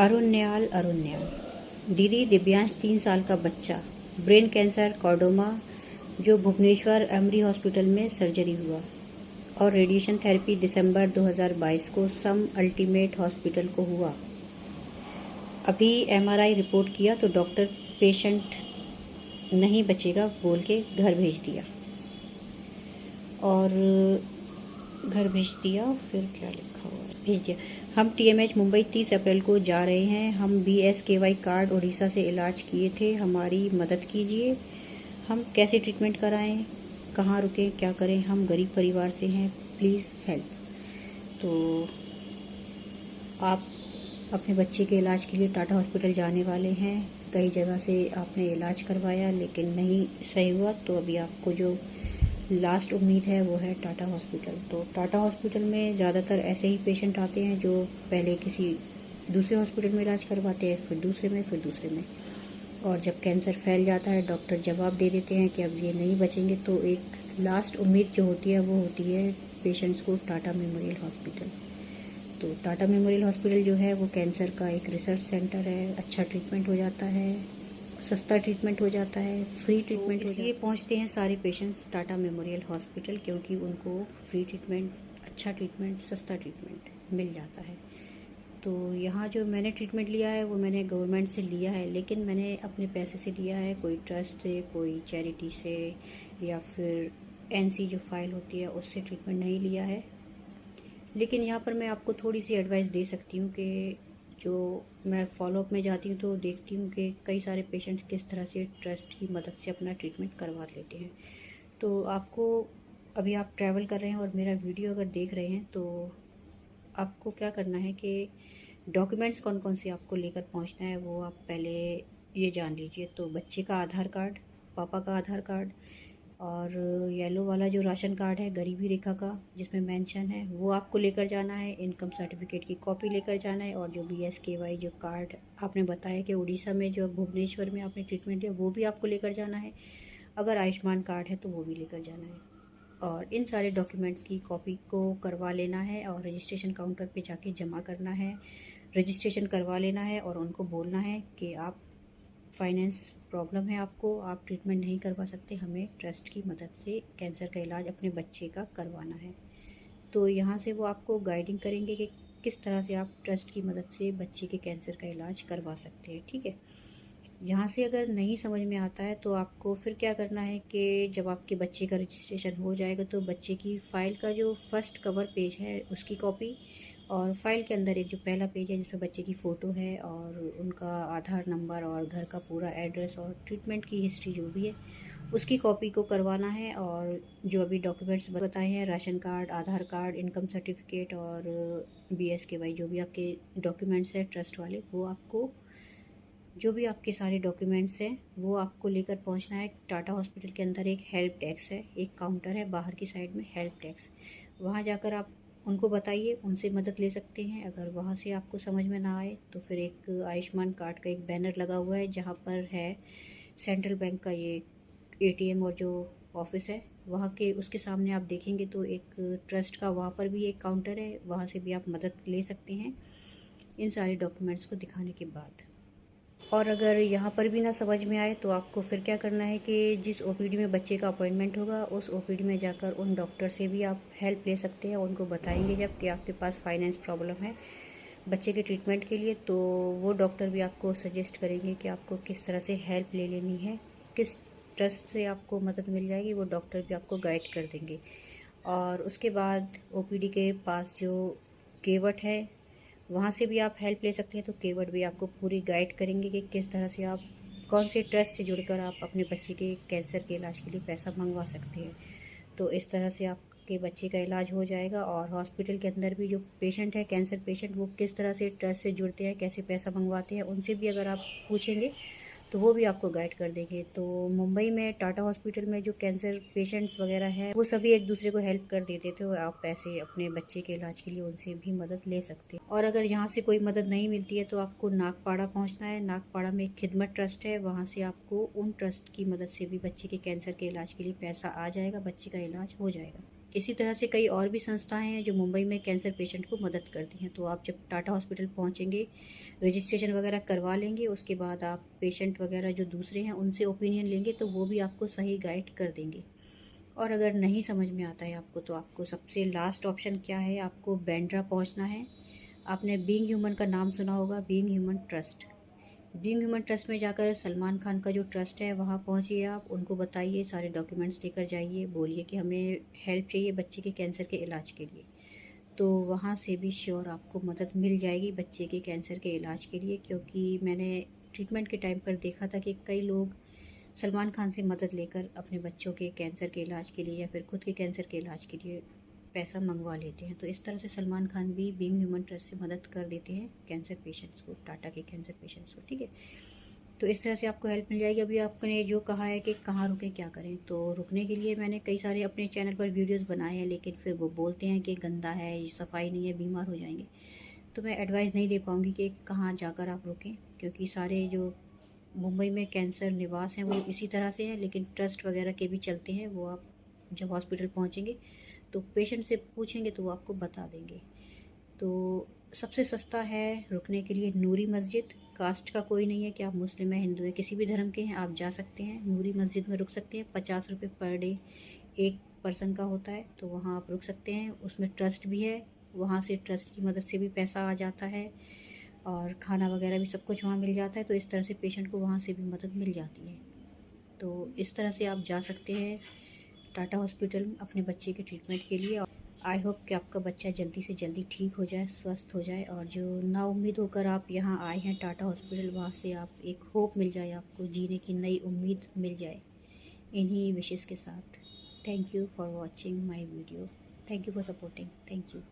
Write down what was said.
अरुण न्याल। दीदी दिव्यांश 3 साल का बच्चा, ब्रेन कैंसर कॉर्डोमा, जो भुवनेश्वर एमरी हॉस्पिटल में सर्जरी हुआ और रेडिएशन थेरेपी दिसंबर 2022 को सम अल्टीमेट हॉस्पिटल को हुआ। अभी एमआरआई रिपोर्ट किया तो डॉक्टर पेशेंट नहीं बचेगा बोल के घर भेज दिया। और घर भेज दिया, फिर क्या लिखा हुआ है, भेज दिया। हम टीएमएच मुंबई 30 अप्रैल को जा रहे हैं। हम BSKY कार्ड उड़ीसा से इलाज किए थे, हमारी मदद कीजिए। हम कैसे ट्रीटमेंट कराएं, कहाँ रुकें, क्या करें, हम गरीब परिवार से हैं, प्लीज़ हेल्प। तो आप अपने बच्चे के इलाज के लिए टाटा हॉस्पिटल जाने वाले हैं। कई जगह से आपने इलाज करवाया लेकिन नहीं सही हुआ, तो अभी आपको जो लास्ट उम्मीद है वो है टाटा हॉस्पिटल। तो टाटा हॉस्पिटल में ज़्यादातर ऐसे ही पेशेंट आते हैं जो पहले किसी दूसरे हॉस्पिटल में इलाज करवाते हैं, फिर दूसरे में, और जब कैंसर फैल जाता है डॉक्टर जवाब दे देते हैं कि अब ये नहीं बचेंगे। तो एक लास्ट उम्मीद जो होती है वो होती है पेशेंट्स को टाटा मेमोरियल हॉस्पिटल। तो टाटा मेमोरियल हॉस्पिटल जो है वो कैंसर का एक रिसर्च सेंटर है। अच्छा ट्रीटमेंट हो जाता है, सस्ता ट्रीटमेंट हो जाता है, फ्री ट्रीटमेंट। इसलिए पहुंचते हैं सारे पेशेंट्स टाटा मेमोरियल हॉस्पिटल, क्योंकि उनको फ्री ट्रीटमेंट, अच्छा ट्रीटमेंट, सस्ता ट्रीटमेंट मिल जाता है। तो यहाँ जो मैंने ट्रीटमेंट लिया है वो मैंने गवर्नमेंट से लिया है, लेकिन मैंने अपने पैसे से लिया है, कोई ट्रस्ट से, कोई चैरिटी से, या फिर NC जो फाइल होती है उससे ट्रीटमेंट नहीं लिया है। लेकिन यहाँ पर मैं आपको थोड़ी सी एडवाइस दे सकती हूँ कि जो मैं फॉलोअप में जाती हूँ तो देखती हूँ कि कई सारे पेशेंट्स किस तरह से ट्रस्ट की मदद से अपना ट्रीटमेंट करवा लेते हैं। तो आपको, अभी आप ट्रैवल कर रहे हैं और मेरा वीडियो अगर देख रहे हैं तो आपको क्या करना है कि डॉक्यूमेंट्स कौन कौन से आपको लेकर पहुंचना है वो आप पहले ये जान लीजिए। तो बच्चे का आधार कार्ड, पापा का आधार कार्ड, और येलो वाला जो राशन कार्ड है गरीबी रेखा का जिसमें मेंशन है वो आपको लेकर जाना है। इनकम सर्टिफिकेट की कॉपी लेकर जाना है, और जो BSKY जो कार्ड आपने बताया कि उड़ीसा में जो भुवनेश्वर में आपने ट्रीटमेंट लिया वो भी आपको लेकर जाना है। अगर आयुष्मान कार्ड है तो वो भी लेकर जाना है। और इन सारे डॉक्यूमेंट्स की कॉपी को करवा लेना है और रजिस्ट्रेशन काउंटर पे जाके जमा करना है, रजिस्ट्रेशन करवा लेना है और उनको बोलना है कि आप फाइनेंस प्रॉब्लम है आपको, आप ट्रीटमेंट नहीं करवा सकते, हमें ट्रस्ट की मदद से कैंसर का इलाज अपने बच्चे का करवाना है। तो यहाँ से वो आपको गाइडिंग करेंगे कि किस तरह से आप ट्रस्ट की मदद से बच्चे के कैंसर का इलाज करवा सकते हैं, ठीक है। यहाँ से अगर नहीं समझ में आता है तो आपको फिर क्या करना है कि जब आपके बच्चे का रजिस्ट्रेशन हो जाएगा तो बच्चे की फ़ाइल का जो फर्स्ट कवर पेज है उसकी कॉपी, और फाइल के अंदर एक जो पहला पेज है जिसमें बच्चे की फ़ोटो है और उनका आधार नंबर और घर का पूरा एड्रेस और ट्रीटमेंट की हिस्ट्री जो भी है उसकी कॉपी को करवाना है। और जो अभी डॉक्यूमेंट्स बताए हैं, राशन कार्ड, आधार कार्ड, इनकम सर्टिफिकेट और BSKY जो भी आपके डॉक्यूमेंट्स हैं ट्रस्ट वाले, वो आपको, जो भी आपके सारे डॉक्यूमेंट्स हैं वो आपको लेकर पहुंचना है। टाटा हॉस्पिटल के अंदर एक हेल्प डेस्क है, एक काउंटर है बाहर की साइड में हेल्प डेस्क, वहां जाकर आप उनको बताइए, उनसे मदद ले सकते हैं। अगर वहां से आपको समझ में ना आए तो फिर एक आयुष्मान कार्ड का एक बैनर लगा हुआ है जहां पर है सेंट्रल बैंक का ये ATM और जो ऑफिस है वहाँ के, उसके सामने आप देखेंगे तो एक ट्रस्ट का वहाँ पर भी एक काउंटर है, वहाँ से भी आप मदद ले सकते हैं इन सारे डॉक्यूमेंट्स को दिखाने के बाद। और अगर यहाँ पर भी ना समझ में आए तो आपको फिर क्या करना है कि जिस OPD में बच्चे का अपॉइंटमेंट होगा उस OPD में जाकर उन डॉक्टर से भी आप हेल्प ले सकते हैं। उनको बताएंगे जब कि आपके पास फाइनेंस प्रॉब्लम है बच्चे के ट्रीटमेंट के लिए, तो वो डॉक्टर भी आपको सजेस्ट करेंगे कि आपको किस तरह से हेल्प ले लेनी है, किस ट्रस्ट से आपको मदद मिल जाएगी, वो डॉक्टर भी आपको गाइड कर देंगे। और उसके बाद OPD के पास जो केवट है वहाँ से भी आप हेल्प ले सकते हैं। तो केवट भी आपको पूरी गाइड करेंगे कि किस तरह से आप कौन से ट्रस्ट से जुड़कर आप अपने बच्चे के कैंसर के इलाज के लिए पैसा मंगवा सकते हैं। तो इस तरह से आपके बच्चे का इलाज हो जाएगा। और हॉस्पिटल के अंदर भी जो पेशेंट है कैंसर पेशेंट, वो किस तरह से ट्रस्ट से जुड़ते हैं, कैसे पैसा मंगवाते हैं, उनसे भी अगर आप पूछेंगे तो वो भी आपको गाइड कर देंगे। तो मुंबई में टाटा हॉस्पिटल में जो कैंसर पेशेंट्स वगैरह हैं वो सभी एक दूसरे को हेल्प कर देते थे, आप पैसे अपने बच्चे के इलाज के लिए उनसे भी मदद ले सकते हैं। और अगर यहाँ से कोई मदद नहीं मिलती है तो आपको नागपाड़ा पहुँचना है। नागपाड़ा में एक खिदमत ट्रस्ट है, वहाँ से आपको उन ट्रस्ट की मदद से भी बच्चे के कैंसर के इलाज के लिए पैसा आ जाएगा, बच्चे का इलाज हो जाएगा। इसी तरह से कई और भी संस्थाएं हैं जो मुंबई में कैंसर पेशेंट को मदद करती हैं। तो आप जब टाटा हॉस्पिटल पहुंचेंगे, रजिस्ट्रेशन वगैरह करवा लेंगे, उसके बाद आप पेशेंट वगैरह जो दूसरे हैं उनसे ओपिनियन लेंगे तो वो भी आपको सही गाइड कर देंगे। और अगर नहीं समझ में आता है आपको, तो आपको सबसे लास्ट ऑप्शन क्या है, आपको बांद्रा पहुंचना है। आपने बीइंग ह्यूमन का नाम सुना होगा, being human trust. Being human trust में जाकर सलमान खान का जो ट्रस्ट है वहाँ पहुँचिए आप, उनको बताइए, सारे डॉक्यूमेंट्स लेकर जाइए, बोलिए कि हमें हेल्प चाहिए बच्चे के कैंसर के इलाज के लिए। तो वहाँ से भी श्योर आपको मदद मिल जाएगी बच्चे के कैंसर के इलाज के लिए, क्योंकि मैंने ट्रीटमेंट के टाइम पर देखा था कि कई लोग सलमान खान से मदद लेकर अपने बच्चों के कैंसर के इलाज के लिए या फिर खुद के कैंसर के इलाज के लिए पैसा मंगवा लेते हैं। तो इस तरह से सलमान खान भी बीइंग ह्यूमन ट्रस्ट से मदद कर देते हैं कैंसर पेशेंट्स को, टाटा के कैंसर पेशेंट्स को, ठीक है। तो इस तरह से आपको हेल्प मिल जाएगी। अभी आपने जो कहा है कि कहाँ रुकें, क्या करें, तो रुकने के लिए मैंने कई सारे अपने चैनल पर वीडियोस बनाए हैं, लेकिन फिर वो बोलते हैं कि गंदा है, सफाई नहीं है, बीमार हो जाएंगे। तो मैं एडवाइस नहीं दे पाऊँगी कि कहाँ जाकर आप रुकें, क्योंकि सारे जो मुंबई में कैंसर निवास हैं वो इसी तरह से हैं, लेकिन ट्रस्ट वगैरह के भी चलते हैं। वो आप जब हॉस्पिटल पहुँचेंगे तो पेशेंट से पूछेंगे तो वो आपको बता देंगे। तो सबसे सस्ता है रुकने के लिए नूरी मस्जिद। कास्ट का कोई नहीं है कि आप मुस्लिम हैं, हिंदू हैं, किसी भी धर्म के हैं, आप जा सकते हैं नूरी मस्जिद में रुक सकते हैं। 50 रुपये पर डे एक पर्सन का होता है, तो वहाँ आप रुक सकते हैं। उसमें ट्रस्ट भी है, वहाँ से ट्रस्ट की मदद से भी पैसा आ जाता है और खाना वगैरह भी सब कुछ वहाँ मिल जाता है। तो इस तरह से पेशेंट को वहाँ से भी मदद मिल जाती है। तो इस तरह से आप जा सकते हैं टाटा हॉस्पिटल अपने बच्चे के ट्रीटमेंट के लिए। आई होप कि आपका बच्चा जल्दी से जल्दी ठीक हो जाए, स्वस्थ हो जाए, और जो नाउम्मीद होकर आप यहाँ आए हैं टाटा हॉस्पिटल, वहाँ से आप एक होप मिल जाए, आपको जीने की नई उम्मीद मिल जाए। इन्हीं विशेस के साथ thank you for watching my video, thank you for supporting, thank you.